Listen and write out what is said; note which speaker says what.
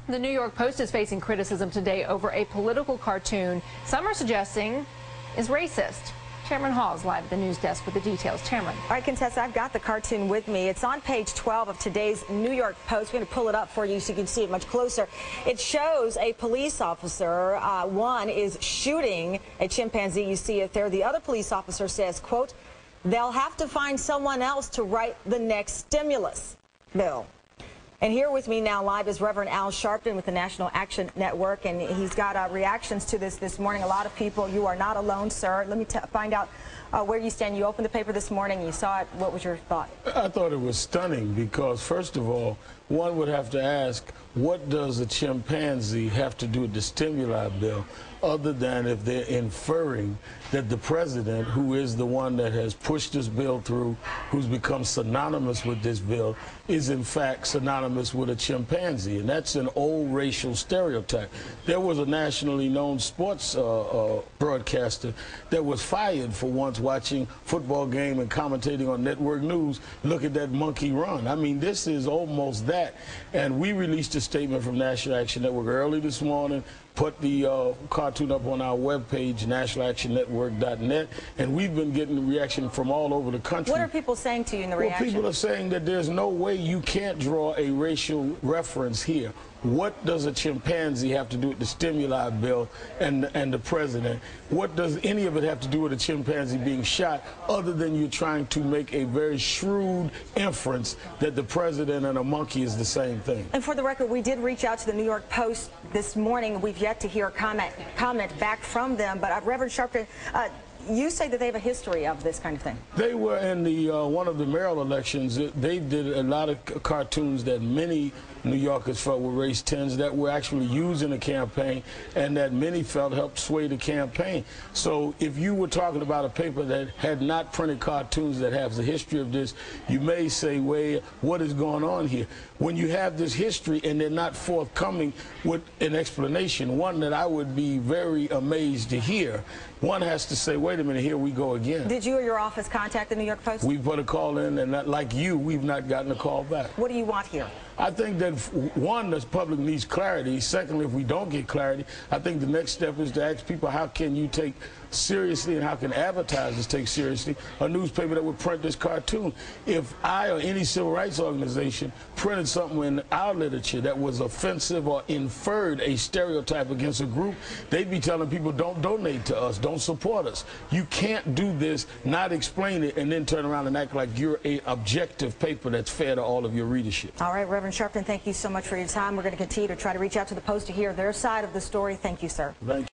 Speaker 1: The New York Post is facing criticism today over a political cartoon some are suggesting is racist. Cameron Hall is live at the news desk with the details. Cameron.
Speaker 2: All right, Contessa, I've got the cartoon with me. It's on page 12 of today's New York Post. We're going to pull it up for you so you can see it much closer. It shows a police officer. One is shooting a chimpanzee. You see it there. The other police officer says, quote, "They'll have to find someone else to write the next stimulus bill." And here with me now live is Reverend Al Sharpton with the National Action Network, and he's got reactions to this morning. A lot of people, you are not alone, sir. Let me find out where you stand. You opened the paper this morning, you saw it. What was your thought?
Speaker 3: I thought it was stunning because, first of all, one would have to ask, what does a chimpanzee have to do with the stimuli bill, other than if they're inferring that the president, who is the one that has pushed this bill through, who's become synonymous with this bill, is in fact synonymous with a chimpanzee. And that's an old racial stereotype. There was a nationally known sports broadcaster that was fired for once watching football game and commentating on network news. Look at that monkey run. I mean, this is almost that. And we released a statement from National Action Network early this morning, put the cartoon up on our webpage, nationalactionnetwork.net, and we've been getting reaction from all over the country.
Speaker 2: What are people saying to you in the reaction?
Speaker 3: Well, people are saying that there's no way you can't draw a racial reference here. What does a chimpanzee have to do with the stimuli bill and the president? What does any of it have to do with a chimpanzee being shot, other than you're trying to make a very shrewd inference that the president and a monkey is the same thing?
Speaker 2: And for the record, we did reach out to the New York Post this morning. We've yet to hear a comment back from them. But Reverend Sharpton, you say that they have a history of this kind of thing.
Speaker 3: They were in the one of the mayoral elections. They did a lot of cartoons that many New Yorkers felt were race tens that were actually used in the campaign, and that many felt helped sway the campaign. So if you were talking about a paper that had not printed cartoons that has the history of this, you may say, well, what is going on here? When you have this history and they're not forthcoming with an explanation, one that I would be very amazed to hear, one has to say, wait a minute, here we go again.
Speaker 2: Did you or your office contact the New York Post?
Speaker 3: We put a call in, and not, like you, we've not gotten a call back.
Speaker 2: What do you want here?
Speaker 3: I think that, one, the public needs clarity. Secondly, if we don't get clarity, I think the next step is to ask people, how can you take seriously, and how can advertisers take seriously a newspaper that would print this cartoon? If I or any civil rights organization printed something in our literature that was offensive or inferred a stereotype against a group, they'd be telling people, don't donate to us, don't support us. You can't do this, not explain it, and then turn around and act like you're an objective paper that's fair to all of your readership.
Speaker 2: All right, Reverend Sharpton, thank you so much for your time. We're going to continue to try to reach out to the Post to hear their side of the story. Thank you, sir.
Speaker 3: Thank you.